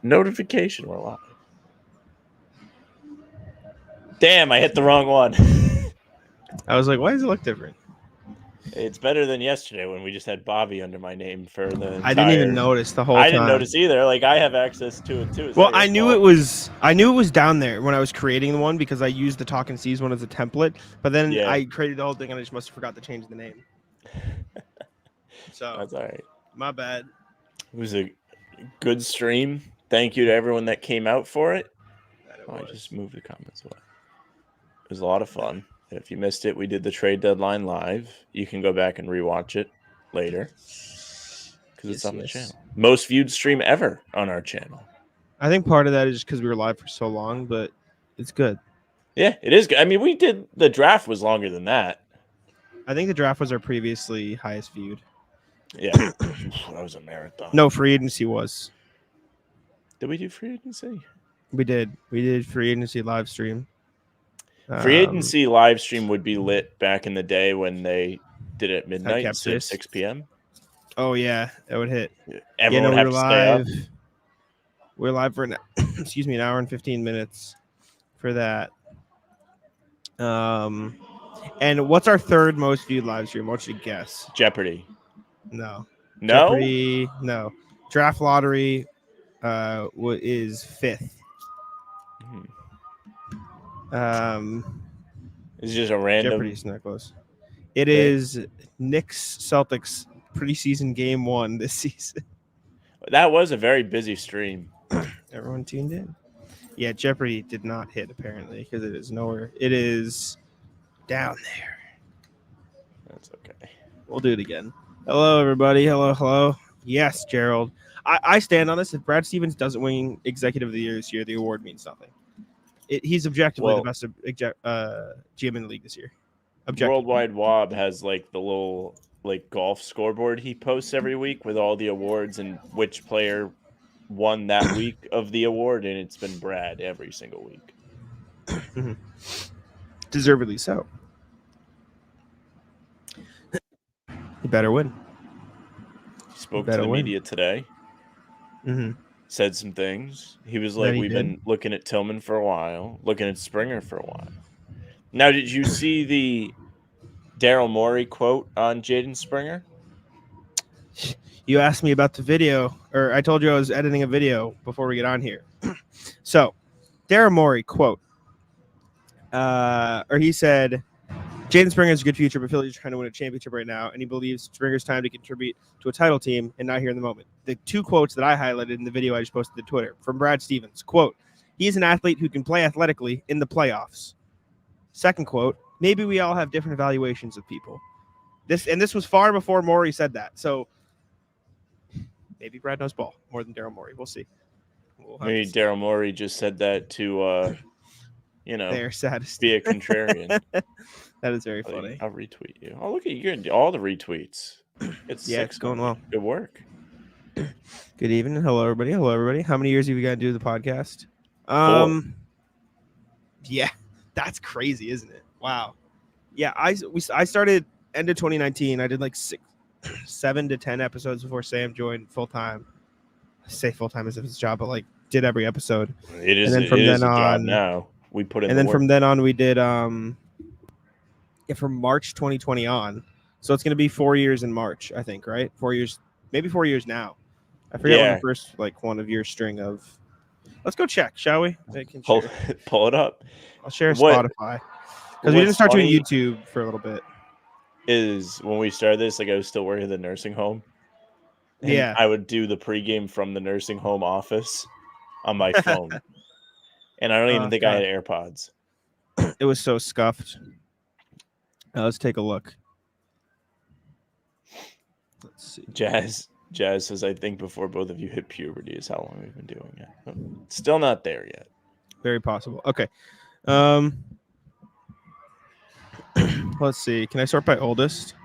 Notification, we're live. Damn, I hit the wrong one. I was like, why does it look different? It's better than yesterday when we just had Bobby under my name for the entire... I didn't even notice the whole time. I didn't notice either. Like, I have access to it too. Well, I knew it was down there when I was creating the one because I used the Talk and Seas one as a template, but then I created the whole thing and I just must have forgot to change the name. So that's all right. My bad. It was a good stream. Thank you to everyone that came out for it. I just moved the comments away. It was a lot of fun. If you missed it, we did the trade deadline live. You can go back and rewatch it later because it's on the channel. Most viewed stream ever on our channel. I think part of that is just because we were live for so long, but it's good. Yeah, it is good. I mean, we did the draft was longer than that. I think the draft was our previously highest viewed. Yeah, that was a marathon. No, free agency was. Did we do free agency? We did. We did free agency live stream. Free agency live stream would be lit back in the day when they did it at midnight instead of 6 p.m. Oh, yeah. That would hit. Everyone would have to stay up. We're live for an hour and 15 minutes for that. And what's our third most viewed live stream? What should you guess? Jeopardy. No. No? Jeopardy, no. Draft Lottery is fifth. It's just a random. Jeopardy's not close. It is Knicks Celtics preseason game 1 this season. That was a very busy stream. Everyone tuned in. Yeah, Jeopardy did not hit apparently because it is nowhere. It is down there. That's okay. We'll do it again. Hello, everybody. Hello. Yes, Gerald. I stand on this. If Brad Stevens doesn't win Executive of the Year this year, the award means nothing. He's objectively the best GM in the league this year. Worldwide Wob has like the little golf scoreboard he posts every week with all the awards and which player won that week of the award, and it's been Brad every single week. Mm-hmm. Deservedly so. He better win. He spoke to the media today. Mm-hmm. Said some things. He was like, we've been looking at Tillman for a while, looking at Springer for a while. Now, did you see the Daryl Morey quote on Jaden Springer? You asked me about the video, or I told you I was editing a video before we get on here. So, Daryl Morey quote, he said, Jaden Springer has a good future, but Philly's trying to win a championship right now, and he believes Springer's time to contribute to a title team and not here in the moment. The two quotes that I highlighted in the video I just posted to Twitter from Brad Stevens. Quote, he is an athlete who can play athletically in the playoffs. Second quote, maybe we all have different evaluations of people. This was far before Morey said that. So maybe Brad knows ball more than Daryl Morey. We'll see. Maybe Daryl Morey just said that to, they're saddest. Be a contrarian. That is very funny. I'll retweet you. Oh, look at you getting all the retweets. It's going well. Good work. Good evening. Hello, everybody. How many years have you got to do the podcast? 4. Yeah, that's crazy, isn't it? Wow. Yeah, I started end of 2019. I did like 7 to 10 episodes before Sam joined full time. I say full time as if it's a job, but like did every episode. It is. And then from then on, now we put in. And then from then on, we did from March 2020 on. So it's going to be 4 years in March, I think, right? 4 years, maybe 4 years now. I forget when the first one of your string of. Let's go check, shall we? Pull it up. I'll share Spotify because we didn't start doing YouTube for a little bit. Is when we started this, I was still working at the nursing home. And I would do the pregame from the nursing home office on my phone, and I don't even think I had AirPods. It was so scuffed. Let's take a look. Let's see. Jazz says, I think before both of you hit puberty is how long we've been doing it. But still not there yet. Very possible. Okay. Let's see. Can I sort by oldest?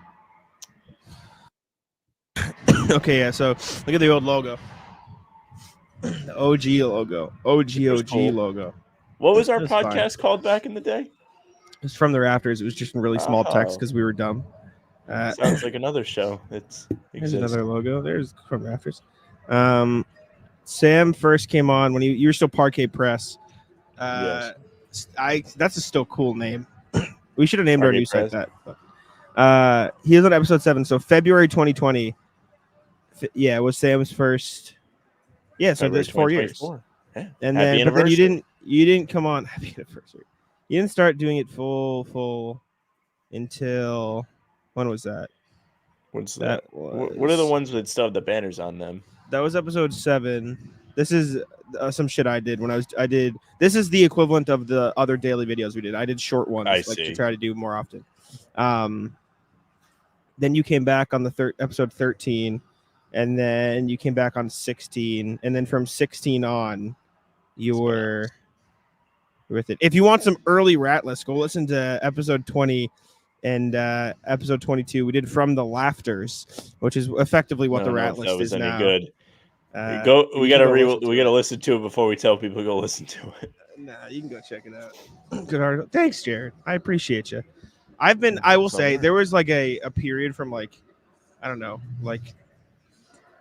Okay, yeah. So look at the old logo. The OG logo. OG logo. What was our podcast called back in the day? It's From the Rafters. It was just in really small text because we were dumb. Sounds like another show. There's another logo. There's From Rafters. Sam first came on when you were still Parquet Press. Yes. That's a still cool name. We should have named our Parquet new site Press. that. He was on episode 7, so February 2020. Yeah, was Sam's first. Yeah, so there's 4 years. Yeah. And Happy then, but then anniversary. you didn't come on. Happy anniversary. You didn't start doing it full until when was that? What's that? What are the ones that still have the banners on them? That was episode 7. This is some shit I did when I did. This is the equivalent of the other daily videos we did. I did short ones, to try to do more often. Then you came back on the episode 13, and then you came back on 16, and then from 16 on, you were with it. If you want some early rat list, go listen to episode 20 and episode 22. We did From the Laughters, which is effectively what the rat list is now. Good. We gotta listen to it before we tell people to go listen to it. Nah, you can go check it out. Good article. Thanks, Jared. I appreciate you. I will say there was like a period from like, I don't know, like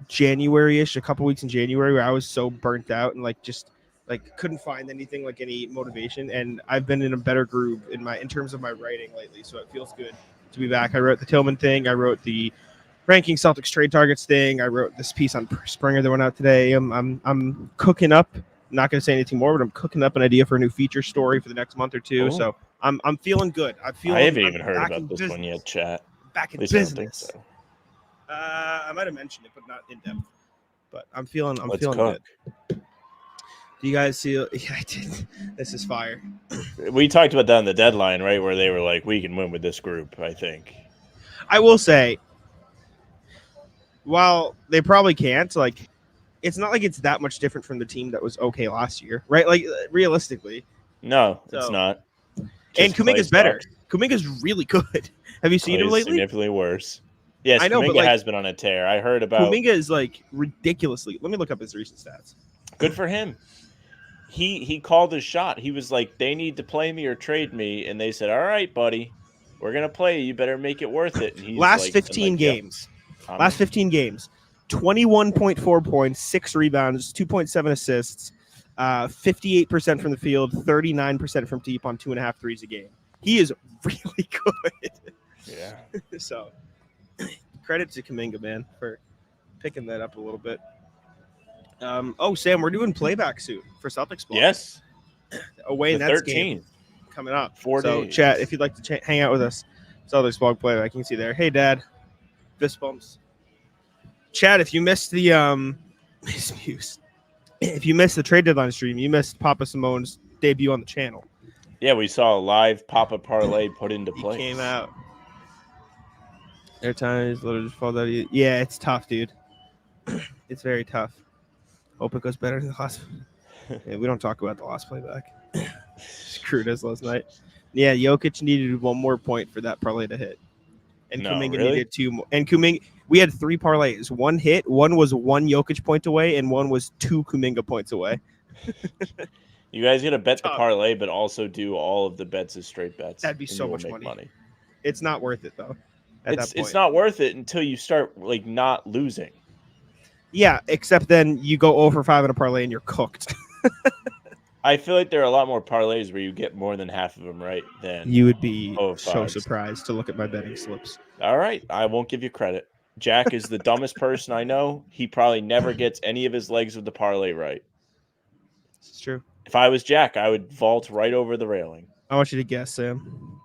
January-ish, a couple weeks in January where I was so burnt out and like just like couldn't find anything, like any motivation. And I've been in a better groove in terms of my writing lately. So it feels good to be back. I wrote the Tillman thing. I wrote the ranking Celtics trade targets thing. I wrote this piece on Springer that went out today. I'm cooking up. I'm not going to say anything more, but I'm cooking up an idea for a new feature story for the next month or two. Ooh. So I'm feeling good. I haven't even heard about this one yet, chat. Back in business. So. I might have mentioned it, but not in depth. But I'm feeling good. Do you guys see? Yeah, I did. This is fire. We talked about that on the deadline, right? Where they were like, we can win with this group, I think. I will say, while they probably can't, like, it's not like it's that much different from the team that was okay last year, right? Like, realistically. No, it's not. And Kuminga's better. Kuminga's really good. Have you seen him lately? Significantly worse. Yes, I know, Kuminga has been on a tear. I heard about Kuminga is like ridiculously. Let me look up his recent stats. Good for him. He called his shot. He was like, they need to play me or trade me, and they said, all right, buddy, we're gonna play you. You better make it worth it. And he's last 15 games. Yep. Last 15 games, 21.4 points, 6 rebounds, 2.7 assists, 58% from the field, 39% from deep on 2.5 threes a game. He is really good. Yeah. So credit to Kuminga, man, for picking that up a little bit. Sam, we're doing playback soon for Celtics Blog. Yes. Away in that game coming up. 4 days. So, chat, if you'd like to hang out with us, Celtics Blog playback, you can see there. Hey, Dad. Fist bumps. Chat, if you missed the if you missed the trade deadline stream, you missed Papa Simone's debut on the channel. Yeah, we saw a live Papa parlay put into place. He came out. Airtime is literally just fall out. Yeah, it's tough, dude. It's very tough. Hope it goes better than the last. Yeah, we don't talk about the last playback. Screwed us last night. Yeah, Jokic needed 1 more point for that parlay to hit. And Kuminga needed 2 more. And Kuminga, we had 3 parlays. 1 hit, 1 was 1 Jokic point away, and 1 was 2 Kuminga points away. You guys got to bet the parlay, but also do all of the bets as straight bets. That'd be so much money. It's not worth it, though. It's not worth it until you start like not losing. Yeah, except then you go over 5 in a parlay and you're cooked. I feel like there are a lot more parlays where you get more than half of them right than you would be so surprised to look at my betting slips. All right, I won't give you credit. Jack is the dumbest person I know. He probably never gets any of his legs of the parlay right. It's true. If I was Jack, I would vault right over the railing. I want you to guess, Sam.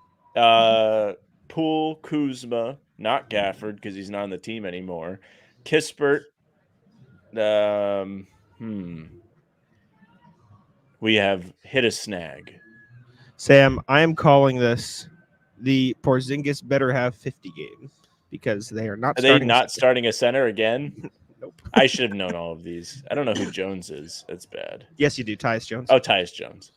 Poole, Kuzma, not Gafford because he's not on the team anymore. Kispert. We have hit a snag. Sam, I am calling this the Porzingis better have 50 game because they are not. Are they not starting a center again? Nope. I should have known all of these. I don't know who Jones is. That's bad. Yes, you do. Tyus Jones. Oh, Tyus Jones.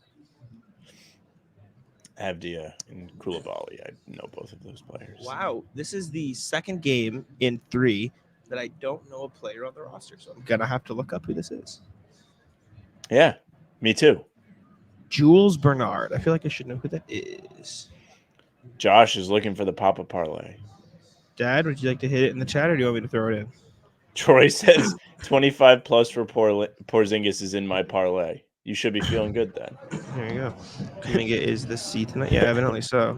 Avdia and Koulibaly. I know both of those players. Wow. This is the second game in 3 that I don't know a player on the roster, so I'm going to have to look up who this is. Yeah, me too. Jules Bernard. I feel like I should know who that is. Josh is looking for the Papa parlay. Dad, would you like to hit it in the chat, or do you want me to throw it in? Troy says 25 plus for Porzingis is in my parlay. You should be feeling good then. There you go. Kuminga is the C tonight. Yeah, evidently so.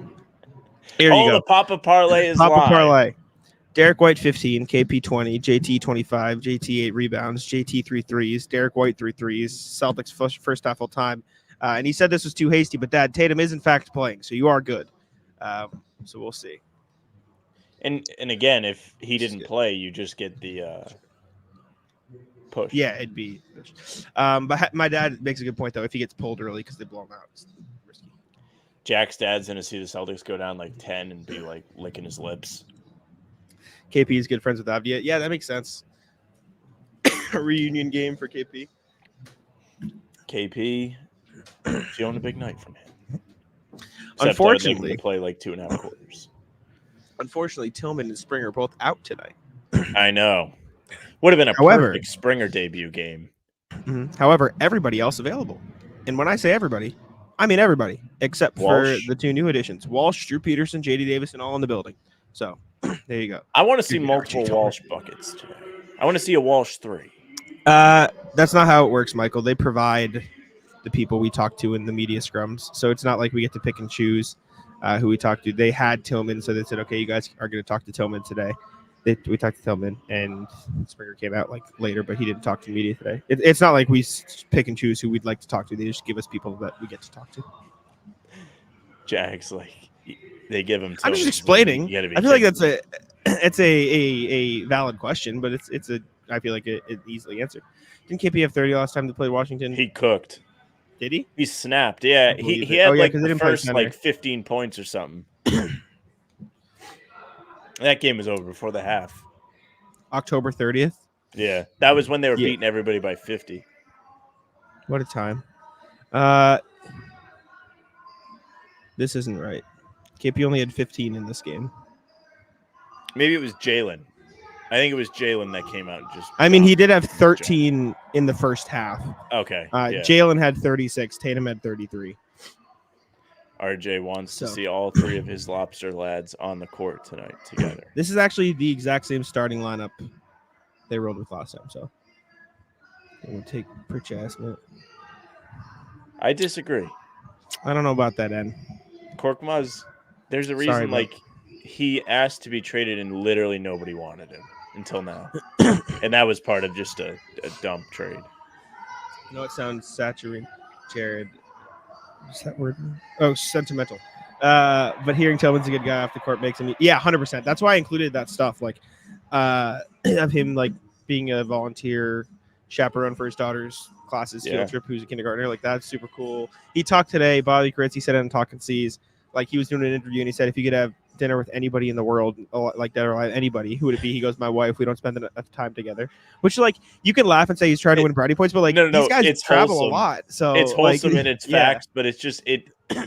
Here you Oh, go. the Papa parlay is Papa live. parlay. Derrick White 15, KP 20, JT 25, JT 8 rebounds, JT 3 threes, Derrick White 3 threes, Celtics first half full time. And he said this was too hasty, but Dad, Tatum is in fact playing, so you are good. So we'll see. And again, if he didn't play, you just get the push. Yeah, it'd be. But my dad makes a good point though. If he gets pulled early because they blow him out, it's risky. Jack's dad's gonna see the Celtics go down like 10 and be like licking his lips. KP is good friends with Avdia. Yeah, that makes sense. A reunion game for KP. KP feeling a big night from him. Unfortunately, they play like 2.5 quarters. Unfortunately, Tillman and Springer are both out tonight. I know. Would have been a perfect Springer debut game. However, everybody else available. And when I say everybody, I mean everybody except for the two new additions. Walsh, Drew Peterson, JD Davison, all in the building. So there you go. I want to see multiple Walsh buckets today. I want to see a Walsh 3. That's not how it works, Michael. They provide the people we talk to in the media scrums. So it's not like we get to pick and choose who we talk to. They had Tillman, so they said, okay, you guys are going to talk to Tillman today. We talked to Tillman, and Springer came out like later, but he didn't talk to the media today. It's not like we pick and choose who we'd like to talk to. They just give us people that we get to talk to. Jack's like, they give him. I'm just explaining. I feel like it's a valid question, but I feel like it easily answered. Didn't KP have 30 last time they played Washington? He cooked. Did he? He snapped. Yeah, he had the first 15 points or something. That game was over before the half. October 30th? Yeah, that was when they were beating everybody by 50. What a time. This isn't right. KP only had 15 in this game. Maybe it was Jaylen. I think it was Jaylen that came out and just... I mean, he did have 13 in the first half. Okay. Jaylen had 36. Tatum had 33. RJ wants to see all three of his lobster lads on the court tonight together. This is actually the exact same starting lineup they rolled with last time, so we'll take Pritchard. I disagree. I don't know about that end. Korkmaz, there's a reason he asked to be traded and literally nobody wanted him until now. And that was part of just a dump trade. I know it sounds saturating, Jared. What's that word? Oh, sentimental. But hearing Tillman's a good guy off the court makes him 100%. That's why I included that stuff, like of him like being a volunteer chaperone for his daughter's classes field trip, who's a kindergartner. Like, that's super cool. He talked today, Bobby Kritz, he said on Talking C's, like he was doing an interview and he said if you could have dinner with anybody in the world, like dead or alive, anybody, who would it be? He goes, my wife. We don't spend enough time together. Which, like, you can laugh and say he's trying to win brownie points, but like these guys travel a lot, so it's wholesome in its facts, but it's just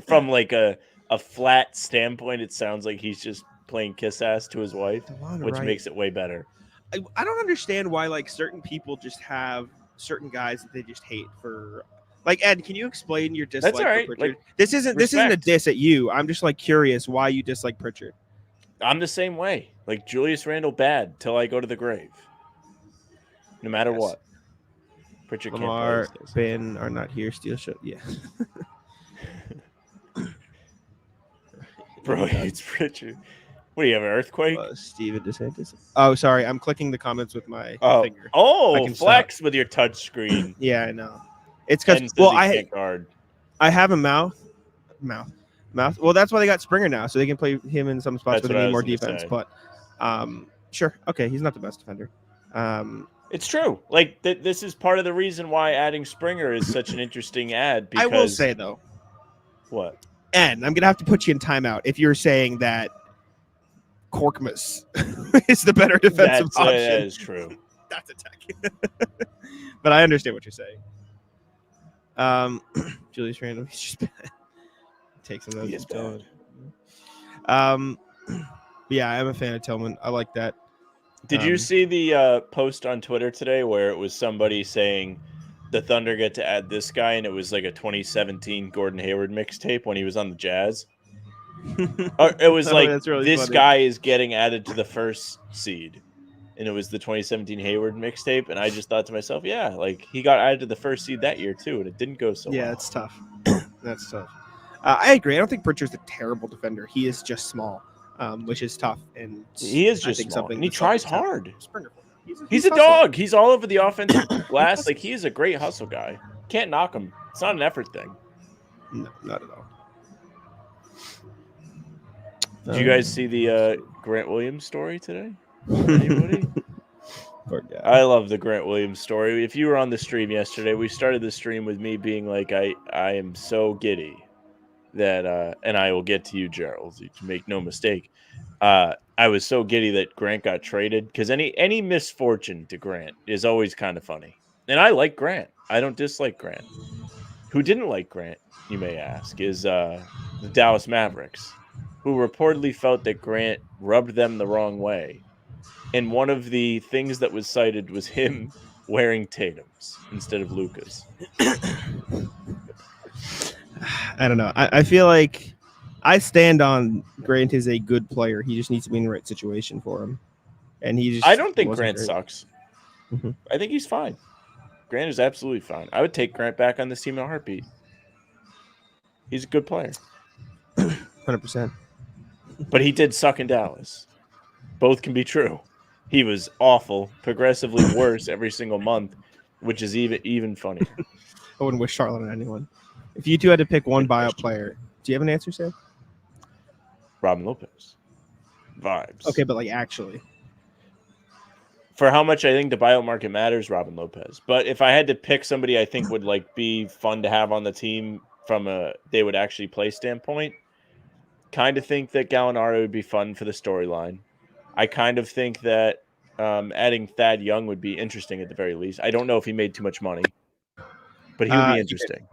from like a flat standpoint. It sounds like he's just playing kiss ass to his wife, which makes it way better. I don't understand why like certain people just have certain guys that they just hate for. Like, Ed, can you explain your dislike for Pritchard? Like, this isn't a diss at you. I'm just like curious why you dislike Pritchard. I'm the same way. Like, Julius Randle bad till I go to the grave. No matter what. Pritchard Lamar, can't play. Ben are not here. Steel show. Yeah. Bro, it's Pritchard. What do you have, an earthquake? Steven DeSantis. Oh, sorry. I'm clicking the comments with my finger. Oh, flex with your touch screen. Yeah, I know. It's because I have a mouth. Well, that's why they got Springer now, so they can play him in some spots where they need more defense. But sure, okay, he's not the best defender. It's true. Like this is part of the reason why adding Springer is such an interesting ad. Because, I will say though, what? And I'm gonna have to put you in timeout if you're saying that Korkmaz is the better defensive option. That is true. That's a tech. But I understand what you're saying. Julius Randle, he's just bad. Takes some of those. Yeah, I'm a fan of Tillman. I like that. Did you see the post on Twitter today where it was somebody saying the Thunder get to add this guy, and it was like a 2017 Gordon Hayward mixtape when he was on the Jazz? It was like, really this funny. Guy is getting added to the first seed. and it was the 2017 Hayward mixtape, and I just thought to myself, yeah, like he got added to the first seed that year too, and it didn't go so well. It's tough. That's tough. I agree. I don't think Pritchard's a terrible defender. He is just small, which is tough. And he is just small, and he tries hard. He's a dog. He's all over the offensive glass. Like, he is a great hustle guy. Can't knock him. It's not an effort thing. No, not at all. Did you guys see the Grant Williams story today? Anybody? Poor guy. I love the Grant Williams story. If you were on the stream yesterday, we started the stream with me being like, I am so giddy that, and I will get to you, Gerald, to make no mistake. I was so giddy that Grant got traded, because any misfortune to Grant is always kind of funny. And I like Grant. I don't dislike Grant. Who didn't like Grant, you may ask, is the Dallas Mavericks, who reportedly felt that Grant rubbed them the wrong way. And one of the things that was cited was him wearing Tatum's instead of Luka's. I don't know. I feel like I stand on Grant is a good player. He just needs to be in the right situation for him. And he just I don't think wasn't Grant great. sucks. I think he's fine. Grant is absolutely fine. I would take Grant back on this team in a heartbeat. He's a good player. 100%. But he did suck in Dallas. Both can be true. He was awful, progressively worse every single month, which is even funnier. I wouldn't wish Charlotte on anyone. If you two had to pick one buyout player, do you have an answer, Sam? Robin Lopez. Vibes. Okay, but like actually. For how much I think the buyout market matters, Robin Lopez. But if I had to pick somebody I think would like be fun to have on the team from a they would actually play standpoint, kind of think that Gallinari would be fun for the storyline. I kind of think that adding Thad Young would be interesting at the very least. I don't know if he made too much money, but he would be interesting.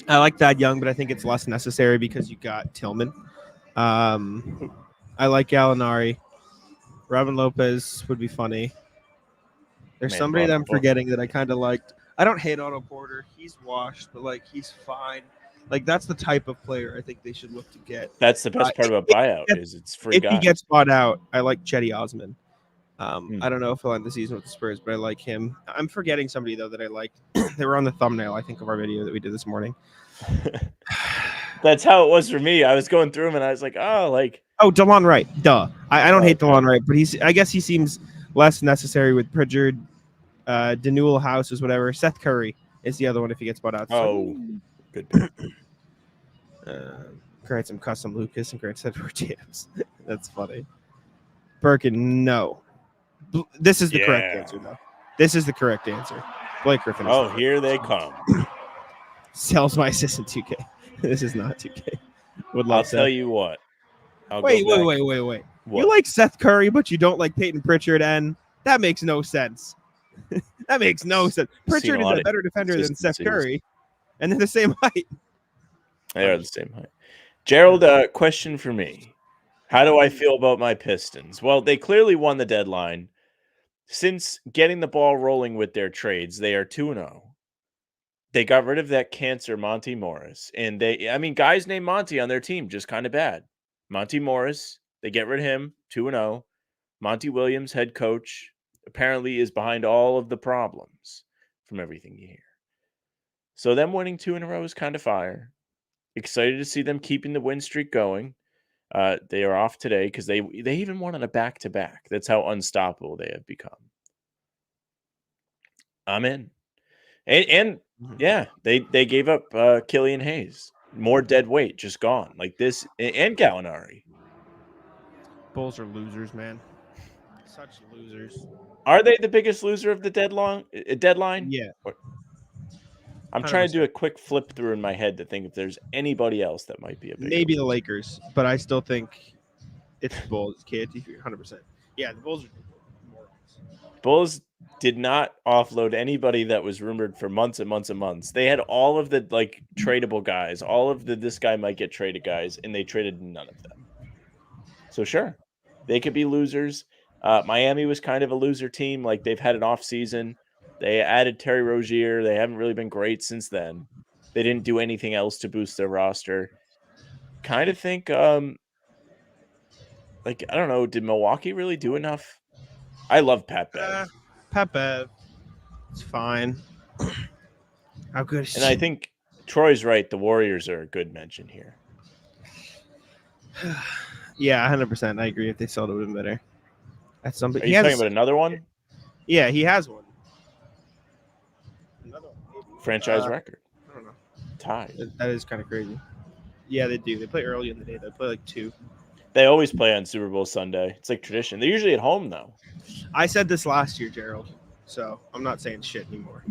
I like Thad Young, but I think it's less necessary because you got Tillman. I like Gallinari. Robin Lopez would be funny. There's somebody that I'm forgetting that I kind of liked. I don't hate Otto Porter. He's washed, but like he's fine. Like that's the type of player I think they should look to get. That's the best part about buyout is it's free. If he gets bought out, I like Chetty Osman. I don't know if he'll end the season with the Spurs, but I like him. I'm forgetting somebody though that I liked. They were on the thumbnail, I think, of our video that we did this morning. That's how it was for me. I was going through him and I was like, DeLon Wright. Duh. I don't hate DeLon Wright, but I guess he seems less necessary with Pritchard, Danuel House is whatever. Seth Curry is the other one if he gets bought out. Good pick. Grant some custom Lucas and Grant Edward James. That's funny. Birkin, no. This is the correct answer, though. This is the correct answer. Blake Griffin. Here they come. Sells my assistant 2K. This is not 2K. I'll tell you what. Wait. What? You like Seth Curry, but you don't like Peyton Pritchard, and that makes no sense. That makes no sense. Pritchard is a better defender than Seth Curry, and they're the same height. They are the same height. Gerald, question for me. How do I feel about my Pistons? Well, they clearly won the deadline. Since getting the ball rolling with their trades, they are 2-0. They got rid of that cancer, Monty Morris. And guys named Monty on their team, just kind of bad. Monty Morris, they get rid of him, 2-0. Monty Williams, head coach, apparently is behind all of the problems from everything you hear. So them winning 2 in a row is kind of fire. Excited to see them keeping the win streak going. They are off today because they even won on a back-to-back. That's how unstoppable they have become. I'm in. And yeah, they gave up Killian Hayes. More dead weight, just gone. Like this, and Gallinari. Bulls are losers, man. Such losers. Are they the biggest loser of the deadline? Yeah. I'm 100%. Trying to do a quick flip through in my head to think if there's anybody else that might be a big maybe the Lakers, but I still think it's the Bulls. KT 100%. Yeah, the Bulls are morons. Bulls did not offload anybody that was rumored for months and months and months. They had all of the tradable guys, all of this guy might get traded guys, and they traded none of them. So sure, they could be losers. Miami was kind of a loser team. Like they've had an off season. They added Terry Rozier. They haven't really been great since then. They didn't do anything else to boost their roster. Kind of think, I don't know, did Milwaukee really do enough? I love Pat Bev. Pat Bev. It's fine. How good is And I think Troy's right. The Warriors are a good mention here. Yeah, 100%. I agree. If they sold it, would have been better. That's something. Are you talking about another one? Yeah, he has one. Another one, maybe. Franchise record. I don't know. Tied. That is kind of crazy. Yeah, they do. They play early in the day. They play like 2. They always play on Super Bowl Sunday. It's like tradition. They're usually at home, though. I said this last year, Gerald. So I'm not saying shit anymore.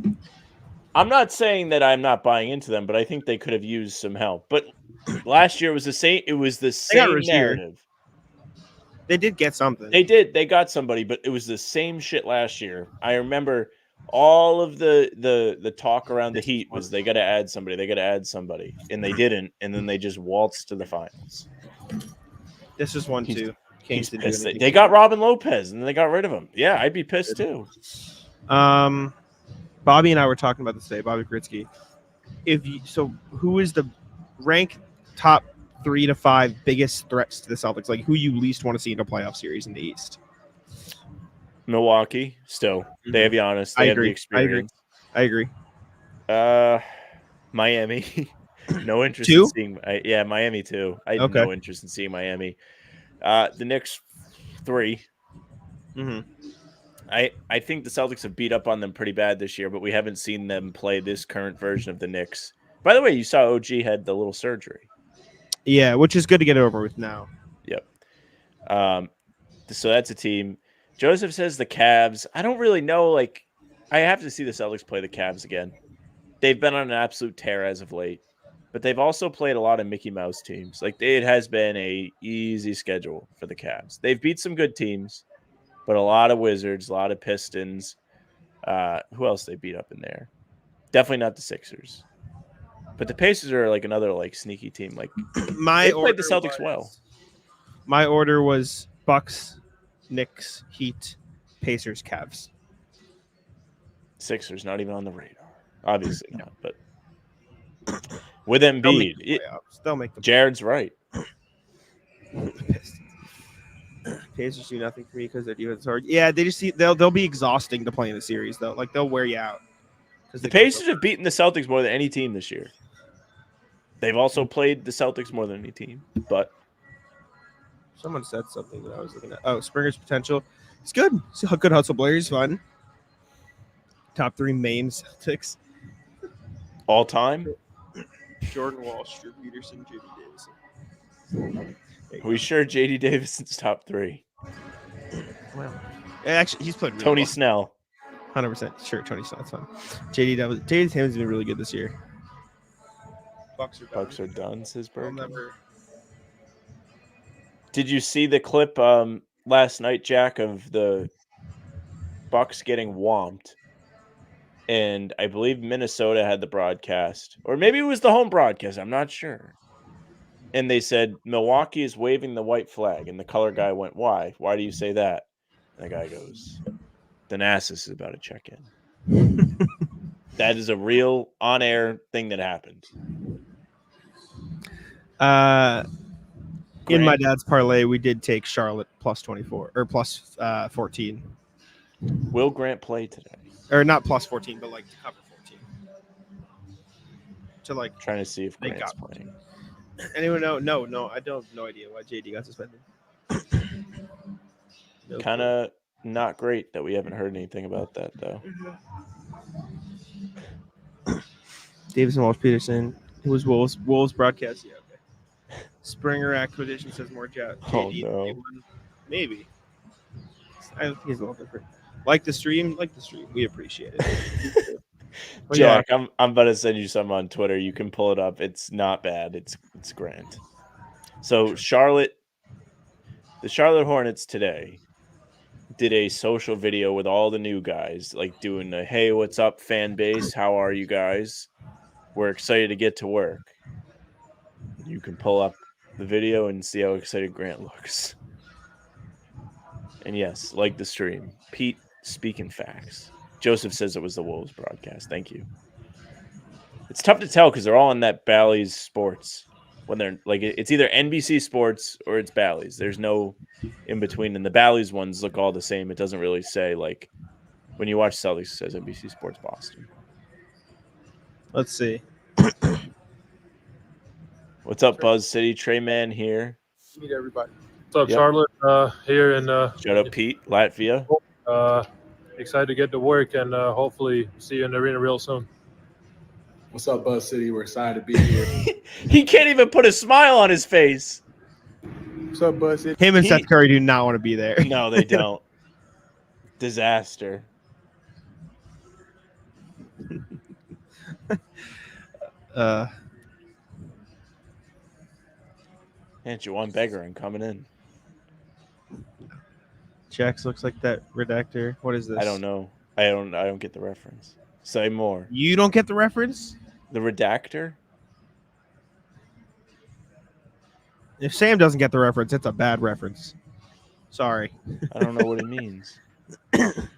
I'm not saying that I'm not buying into them, but I think they could have used some help. But last year was the same. It was the same narrative. They did get something. They did. They got somebody, but it was the same shit last year. I remember all of the talk around the Heat was they got to add somebody. They got to add somebody, and they didn't. And then they just waltzed to the finals. This is one too. He's pissed. They got Robin Lopez, and then they got rid of him. Yeah, I'd be pissed too. Bobby and I were talking about this today. Bobby Kritsky. Who is the rank top 3 to 5 biggest threats to the Celtics? Like who you least want to see in a playoff series in the East? Milwaukee, still. They have Giannis. They have the experience. I agree. Miami. No interest in seeing. Miami too. I have no interest in seeing Miami. The Knicks 3. Mm-hmm. I think the Celtics have beat up on them pretty bad this year, but we haven't seen them play this current version of the Knicks. By the way, you saw OG had the little surgery. Yeah, which is good to get over with now. Yep. So that's a team. Joseph says the Cavs. I don't really know. Like, I have to see the Celtics play the Cavs again. They've been on an absolute tear as of late, but they've also played a lot of Mickey Mouse teams. Like, it has been a easy schedule for the Cavs. They've beat some good teams, but a lot of Wizards, a lot of Pistons. Who else they beat up in there? Definitely not the Sixers. But the Pacers are like another like sneaky team. Like they played the Celtics well. My order was Bucks, Knicks, Heat, Pacers, Cavs. Sixers not even on the radar. Obviously not, but with Embiid, they'll make the Jared's right. Pacers do nothing for me because their defense is hard. Yeah, they'll be exhausting to play in the series though. Like they'll wear you out. The Pacers have beaten the Celtics more than any team this year. They've also played the Celtics more than any team, but someone said something that I was looking at. Oh, Springer's potential. It's good. It's a good hustle player. He's fun. Top 3 main Celtics. All time? Jordan Walsh, Drew Peterson, J.D. Davidson. We sure J.D. Davidson's top 3. Well, actually, he's played really Tony well. Snell. 100% sure Tony Snell's fun. J.D. Tatum's been really good this year. Bucks are done, says Berg. Never... Did you see the clip last night, Jack, of the Bucks getting whomped? And I believe Minnesota had the broadcast. Or maybe it was the home broadcast. I'm not sure. And they said, Milwaukee is waving the white flag. And the color guy went, why? Why do you say that? And the guy goes, Thanasis is about to check in. That is a real on-air thing that happened. In my dad's parlay, we did take Charlotte plus 24 or plus 14. Will Grant play today? Or not plus 14, but like to cover 14. To like trying to see if Grant's playing. Anyone know? No, I don't have no idea why JD got suspended. Kind of not great that we haven't heard anything about that though. Davison Walsh Peterson. It was Wolves broadcast. Yeah, okay. Springer acquisition says more JD. Oh no. Maybe. I think he's a little different. Like the stream. We appreciate it. Jack, I'm about to send you some on Twitter. You can pull it up. It's not bad. It's Grant. So the Charlotte Hornets today did a social video with all the new guys, like doing a hey, what's up, fan base? How are you guys? We're excited to get to work. You can pull up the video and see how excited Grant looks. And yes, like the stream. Pete speaking facts. Joseph says it was the Wolves broadcast. Thank you. It's tough to tell because they're all on that Bally's Sports. when they're like it's either NBC Sports or it's Bally's. There's no in between, and the Bally's ones look all the same. It doesn't really say like when you watch Celtics, it says NBC Sports Boston. Let's see. What's up, Buzz City? Trey Man here. Meet everybody. What's up, Charlotte? Here in shout out Pete, Latvia. Excited to get to work and hopefully see you in the arena real soon. What's up, Buzz City? We're excited to be here. He can't even put a smile on his face. What's up, Buzz City? Him and Seth Curry do not want to be there. No, they don't. Disaster. And Juwan Beggarin coming in. Jax looks like that redactor. What is this? I don't know. I don't get the reference. Say more. You don't get the reference? The redactor? If Sam doesn't get the reference, it's a bad reference. Sorry. I don't know what it means.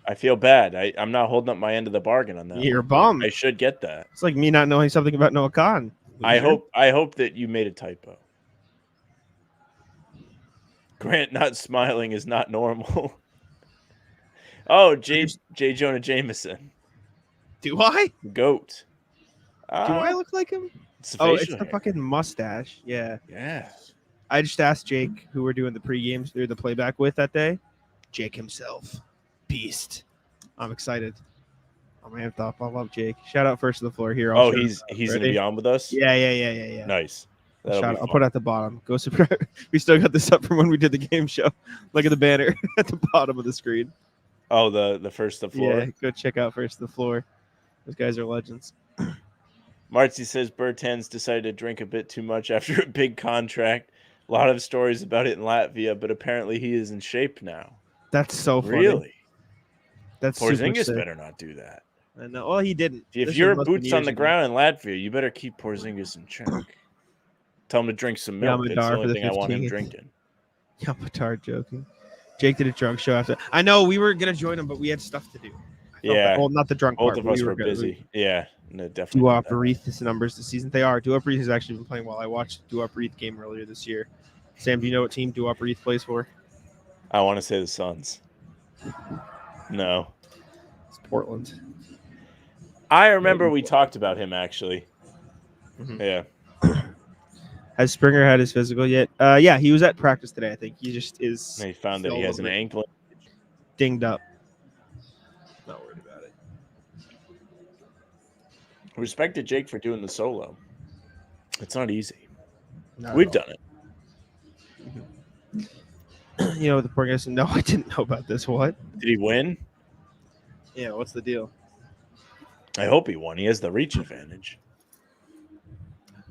I feel bad. I'm not holding up my end of the bargain on that. You're bummed. I should get that. It's like me not knowing something about Noah Khan. I hope that you made a typo. Grant not smiling is not normal. Oh, J. Jonah Jameson. Do I? Goat. Do I look like him? It's It's the fucking mustache. Yeah. Yeah. I just asked Jake, who we're doing the pregame or the playback with that day. Jake himself. Beast. I'm excited. I'm amped up. I love Jake. Shout out first to the floor here. He's going to be on with us? Yeah. Nice. I'll put it at the bottom. Go subscribe. We still got this up from when we did the game show. Look at the banner at the bottom of the screen. Oh, the first to the floor? Yeah, go check out first to the floor. Those guys are legends. Marcy says Bertans decided to drink a bit too much after a big contract. A lot of stories about it in Latvia, but apparently he is in shape now. That's so funny. Really? That's Porzingis better not do that. I know. Well, he didn't. If you're boots on the ground in Latvia, you better keep Porzingis in check. Tell him to drink some milk. That's the only thing I want him drinking. Yamatar joking. Jake did a drunk show after. I know we were gonna join him, but we had stuff to do. Yeah. Well, not the drunk Both part. of us were busy. Yeah. No, definitely. Duop Reith's numbers this season. They are. Duop Reith has actually been playing well. I watched Duop Reith game earlier this year. Sam, do you know what team Duop Reith plays for? I want to say the Suns. No. It's Portland. I remember we talked about him actually. Mm-hmm. Yeah. Has Springer had his physical yet? Yeah, he was at practice today. I think he just is. They found that he has an ankle dinged up. Not worried about it. Respect to Jake for doing the solo. It's not easy. We've done it. You know the Porzingis. No, I didn't know about this. What? Did he win? Yeah. What's the deal? I hope he won. He has the reach advantage.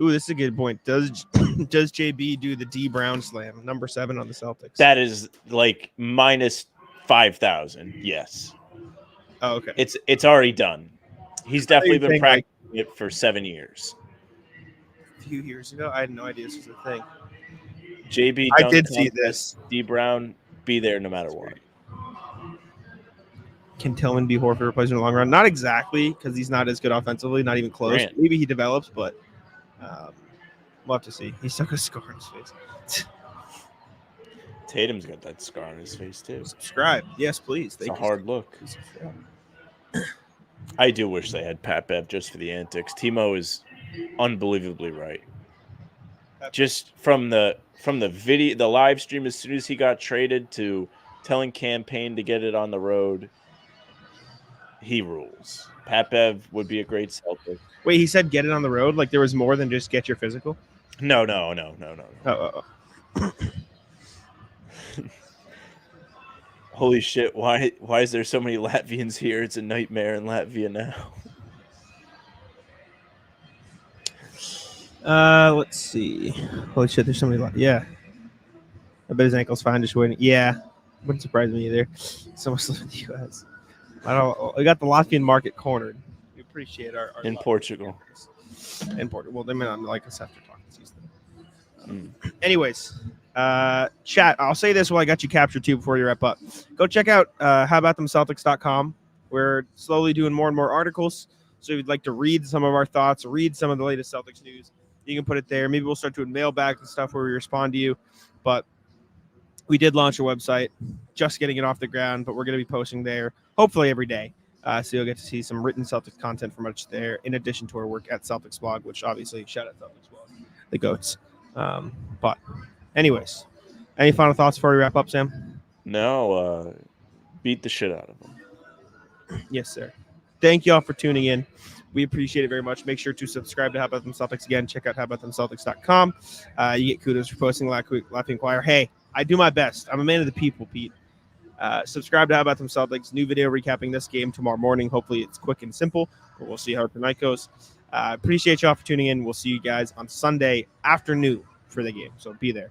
Ooh, this is a good point. Does JB do the D Brown slam, number 7 on the Celtics? That is like minus 5,000. Yes. Oh, okay. It's already done. He's definitely been practicing it for 7 years. A few years ago, I had no idea this was a thing. JB, I did see this. D Brown, be there no matter what. Can Tillman be Horford replacement in the long run? Not exactly, because he's not as good offensively, not even close. Grant. Maybe he develops, but we'll have to see. He's stuck a scar on his face. Tatum's got that scar on his face too. Subscribe. Yes, please. It's a hard look. I do wish they had Pat Bev just for the antics. Timo is unbelievably right. Just from the video, the live stream, as soon as he got traded to telling campaign to get it on the road, he rules. Pat Bev would be a great Celtic. Wait, he said get it on the road? Like there was more than just get your physical? No. Oh. Holy shit, why is there so many Latvians here? It's a nightmare in Latvia now. Let's see. Holy shit, there's so many. Yeah. I bet his ankle's fine just waiting. Yeah. Wouldn't surprise me either. So much live in the U.S. We got the Latvian market cornered. We appreciate our in Portugal. In Portugal. Well, they may not like us after talking season. Anyways, chat. I'll say this while I got you captured too before you wrap up. Go check out howabouttthemceltics.com. We're slowly doing more and more articles. So if you'd like to read some of our thoughts, read some of the latest Celtics news, you can put it there. Maybe we'll start doing mailbags and stuff where we respond to you. But we did launch a website, just getting it off the ground, but we're going to be posting there hopefully every day. So you'll get to see some written Celtics content from us there, in addition to our work at Celtics Blog, which obviously shout out Celtics Blog, the GOATs. But anyways, any final thoughts before we wrap up, Sam? No, beat the shit out of them. Yes, sir. Thank you all for tuning in. We appreciate it very much. Make sure to subscribe to How About Them Celtics. Again, check out howaboutthamceltics.com. You get kudos for posting Laughing Choir. Hey, I do my best. I'm a man of the people, Pete. Subscribe to How About Them Celtics. New video recapping this game tomorrow morning. Hopefully it's quick and simple, but we'll see how tonight goes. Appreciate y'all for tuning in. We'll see you guys on Sunday afternoon for the game. So be there.